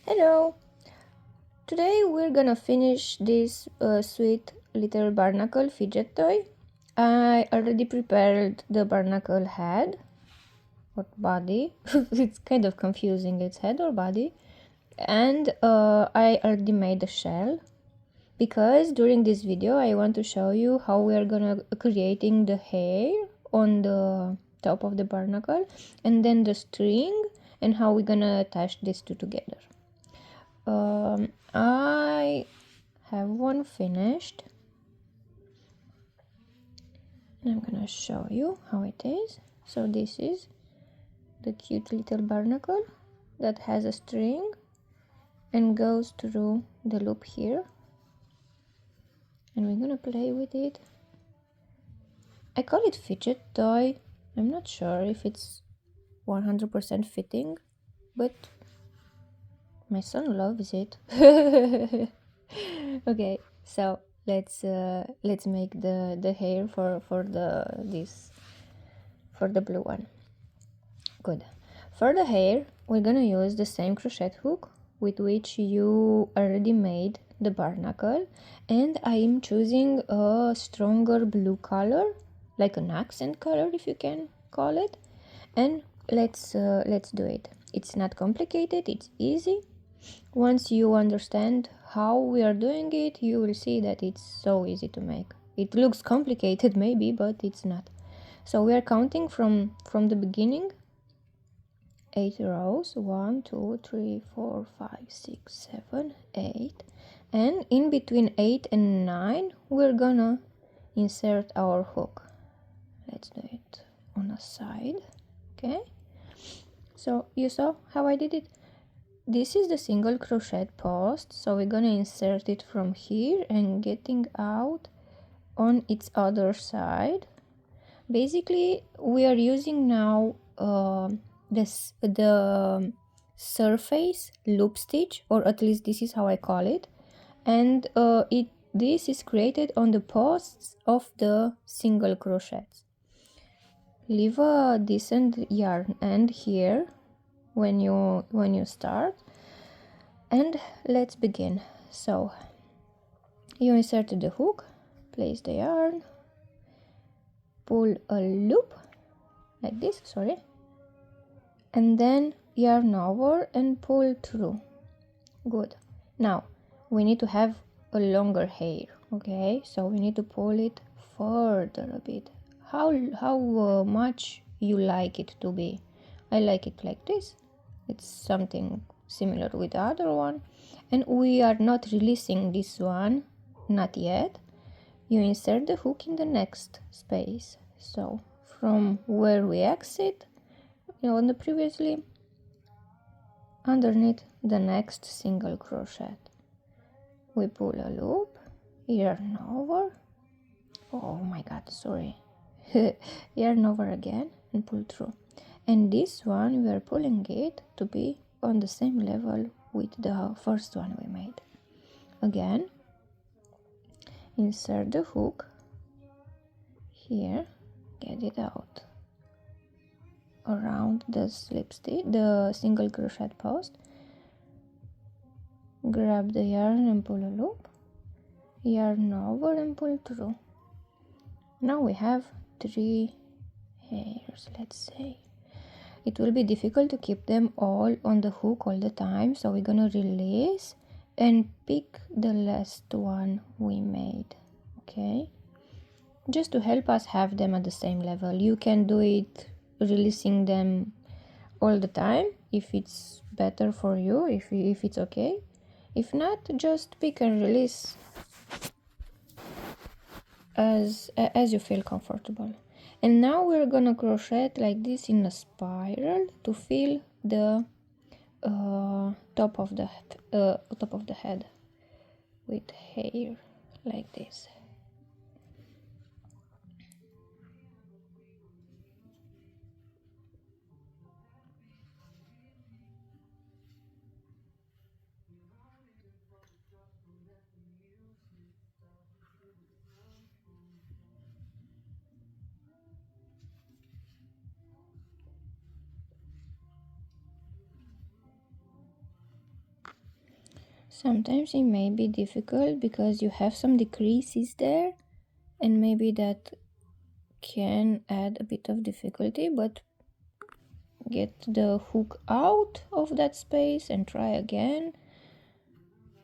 Hello! Today we're gonna finish this sweet little barnacle fidget toy. I already prepared the barnacle head or body. It's kind of confusing, it's head or body. And I already made the shell because during this video I want to show you how we are gonna creating the hair on the top of the barnacle and then the string and how we're gonna attach these two together. I have one finished. I'm gonna show you how it is. So this is the cute little barnacle that has a string and goes through the loop here, and we're gonna play with it. I call it fidget toy. I'm not sure if it's 100% fitting, but my son loves it. Okay, so let's make the hair for the blue one. Good. For the hair we're gonna use the same crochet hook with which you already made the barnacle, and I am choosing a stronger blue color, like an accent color if you can call it, and let's do it. It's not complicated, it's easy. Once you understand how we are doing it, you will see that it's so easy to make. It looks complicated maybe, but it's not. So we are counting from the beginning. 8 rows, 1 2 3 4 5 6 7 8, and in between 8 and 9 we're gonna insert our hook. Let's do it on a side. Okay, so you saw how I did it. This is the single crochet post, so we're gonna insert it from here and getting out on its other side. Basically we are using now the surface loop stitch, or at least this is how I call it, and this is created on the posts of the single crochets. Leave a decent yarn end here when you start, and let's begin. So you inserted the hook, place the yarn, pull a loop like this, sorry, and then yarn over and pull through. Good. Now we need to have a longer hair, okay, so we need to pull it further a bit. How much you like it to be. I like it like this. It's something similar with the other one, and we are not releasing this one, not yet. You insert the hook in the next space, so from where we exit, on the previously, underneath the next single crochet we pull a loop, yarn over, oh my god, sorry, yarn over again and pull through. And this one we are pulling it to be on the same level with the first one we made. Again, insert the hook here, get it out around the slip stitch, the single crochet post, grab the yarn and pull a loop, yarn over and pull through. Now we have 3 hairs, let's say. It will be difficult to keep them all on the hook all the time, so we're gonna release and pick the last one we made, okay, just to help us have them at the same level. You can do it releasing them all the time if it's better for you, if it's okay. If not, just pick and release as you feel comfortable. And now we're gonna crochet like this in a spiral to fill the top of the head with hair like this. Sometimes it may be difficult because you have some decreases there, and maybe that can add a bit of difficulty, but get the hook out of that space and try again.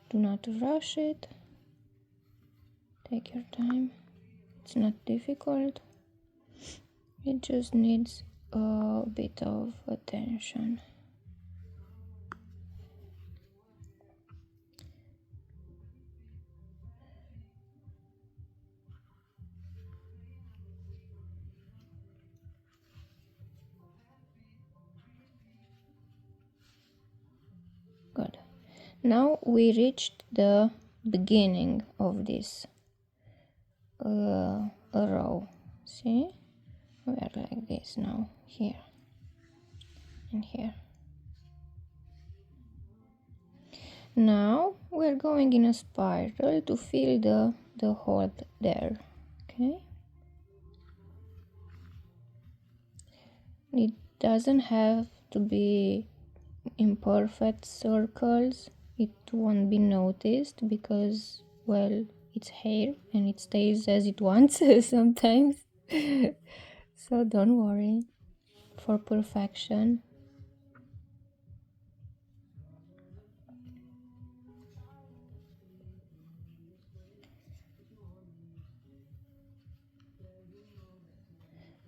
Do not rush it. Take your time. It's not difficult. It just needs a bit of attention. Good. Now we reached the beginning of this row. See? We are like this now, here and here. Now we're going in a spiral to fill the hole there. Okay? It doesn't have to be imperfect circles. It won't be noticed because, well, it's hair and it stays as it wants sometimes. So don't worry for perfection.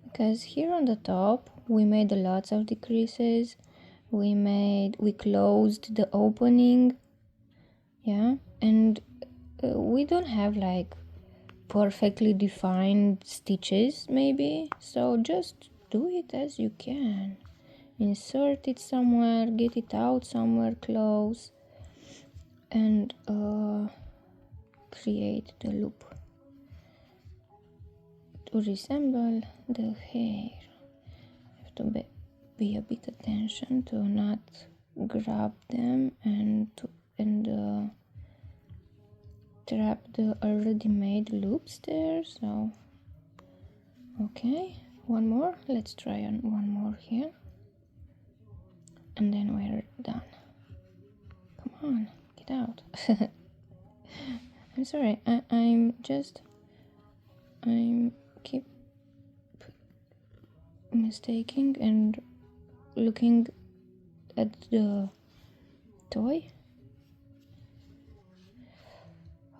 Because here on the top we made lots of decreases. We closed the opening, yeah, and we don't have like perfectly defined stitches maybe, so just do it as you can. Insert it somewhere, get it out somewhere close, and create the loop to resemble the hair. You have to be a bit attention to not grab them and trap the already made loops there. So okay, one more. Let's try on one more here, and then we're done. Come on, get out. I'm sorry, I'm keep mistaking and looking at the toy.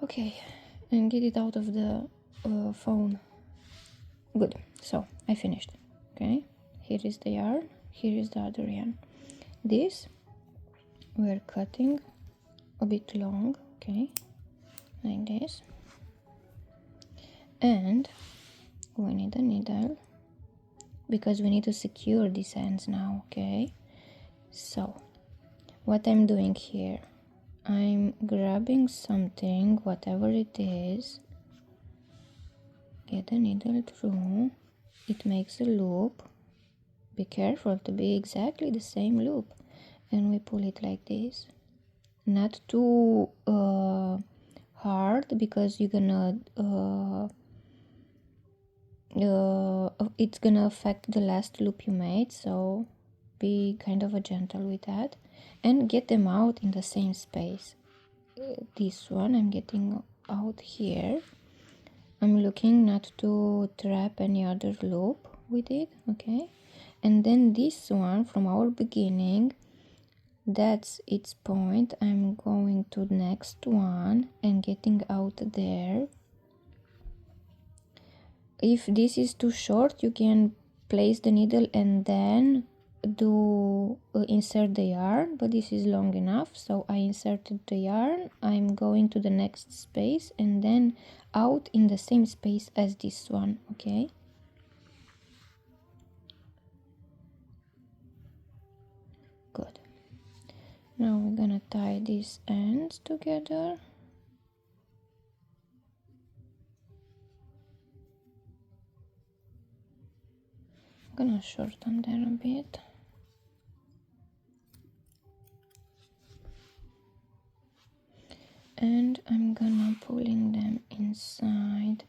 Okay, and get it out of the phone. Good, so I finished. Okay, here is the yarn, here is the other yarn. This we're cutting a bit long, okay, like this, and we need a needle because we need to secure these ends now. Okay, so what I'm doing here, I'm grabbing something, whatever it is, get a needle through, it makes a loop. Be careful to be exactly the same loop, and we pull it like this, not too hard because you're gonna it's gonna affect the last loop you made, so be kind of a gentle with that, and get them out in the same space. This one I'm getting out here. I'm looking not to trap any other loop with it, okay? And then this one from our beginning, that's its point. I'm going to the next one and getting out there. If this is too short, you can place the needle and then do insert the yarn, but this is long enough, so I inserted the yarn. I'm going to the next space and then out in the same space as this one, okay? Good. Now we're gonna tie these ends together. I'm gonna shorten there a bit. And I'm gonna pulling them inside.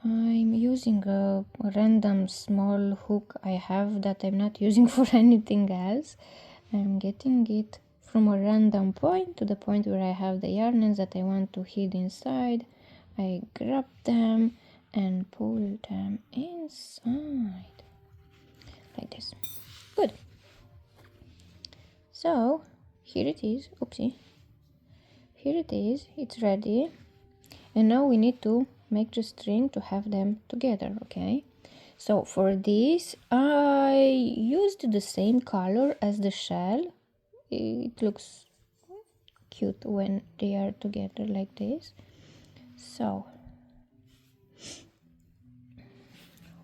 I'm using a random small hook I have that I'm not using for anything else. I'm getting it from a random point to the point where I have the yarn ends that I want to hide inside. I grab them and pull them inside like this. Good. So here it is. Oopsie. Here it is. It's ready. And now we need to make the string to have them together, okay? So for this I used the same color as the shell. It looks cute when they are together like this. So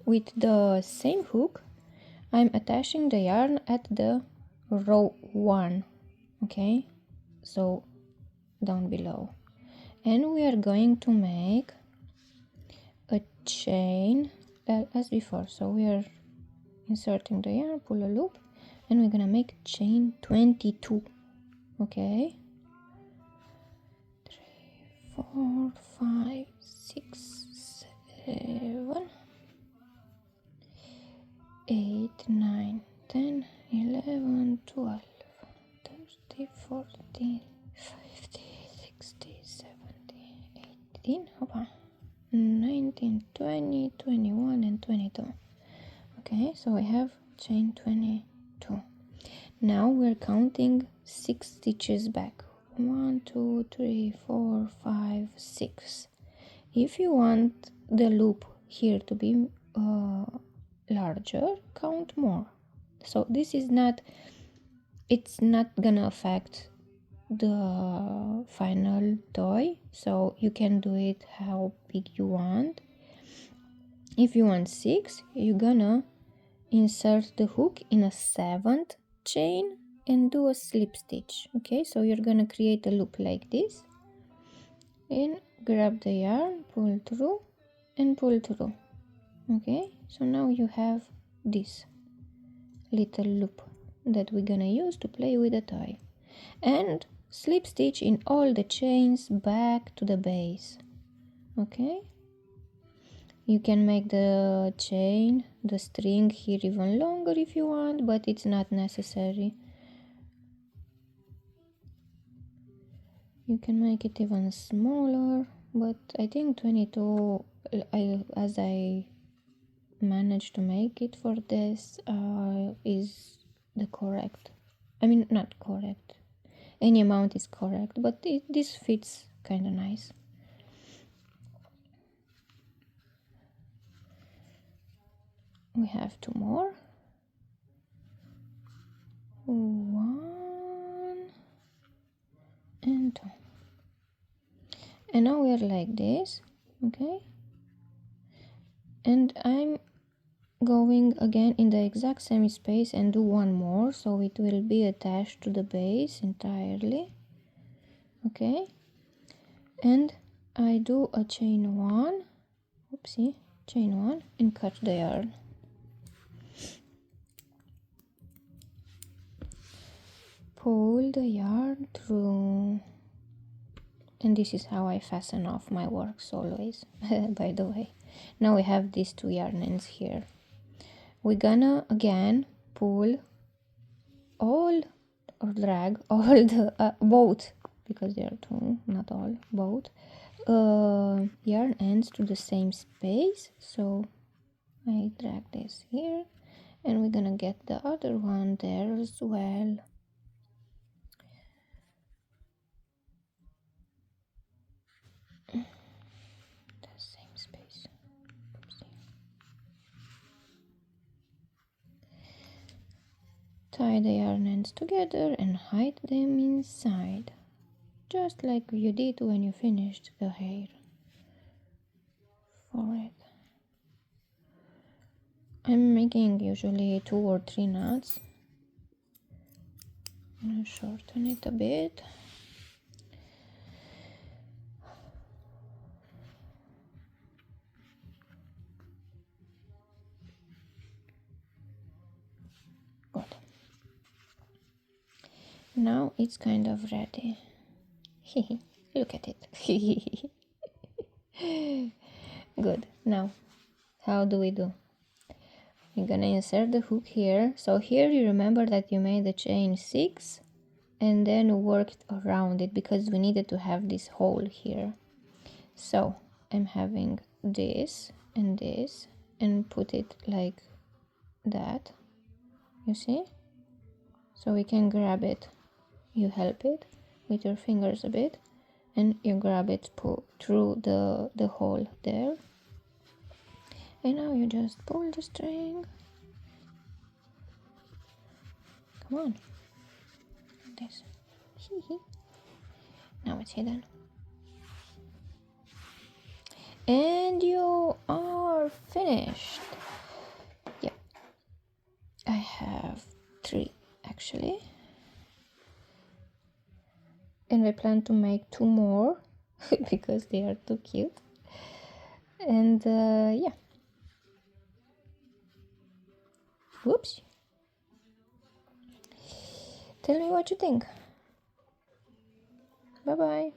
with the same hook I'm attaching the yarn at the row 1, okay, so down below, and we are going to make a chain as before. So we are inserting the yarn, pull a loop, and we're gonna make chain 22, okay, 3, 4, 5, 6, 7, 8, 9, 10, 11, 12, 13, 14, 15, 16, 17, 18, 19, 20, 21, and 22. Okay, so we have chain 22. Now we're counting 6 stitches back. 1, 2, 3, 4, 5, 6. If you want the loop here to be larger, count more. So this is not, it's not gonna affect the final toy, so you can do it how big you want. If you want 6, you're gonna insert the hook in a 7th chain and do a slip stitch. Okay, so you're gonna create a loop like this and grab the yarn, pull through and pull through. Okay, so now you have this little loop that we're gonna use to play with the toy, and slip stitch in all the chains back to the base. Okay, you can make the chain, the string here even longer if you want, but it's not necessary. You can make it even smaller, but I think 22, as I managed to make it for this, is the correct, I mean not correct, any amount is correct, but this fits kind of nice. We have 2 more, 1 and 2, and now we are like this. Okay, and I'm going again in the exact same space and do 1 more, so it will be attached to the base entirely. Okay, and I do a chain 1, oopsie, chain 1, and cut the yarn. Pull the yarn through, and this is how I fasten off my works always. By the way, now we have these 2 yarn ends here. We're gonna again pull all or drag all the both, because there are 2, not all, both yarn ends to the same space. So I drag this here, and we're gonna get the other one there as well. The same space. Oopsie. Tie the yarn ends together and hide them inside, just like you did when you finished the hair for it. I'm making usually 2 or 3 knots. I'm gonna shorten it a bit. Good. Now it's kind of ready. Look at it. Good. Now, how do we do? You're gonna insert the hook here. So here you remember that you made the chain 6 and then worked around it because we needed to have this hole here. So I'm having this and put it like that, you see, so we can grab it. You help it with your fingers a bit and you grab it through the hole there, and now you just pull the string. Come on, like this. Now it's hidden, and you are finished. Yeah, I have 3 actually, and I plan to make 2 more because they are too cute. And yeah, whoops, tell me what you think. Bye bye.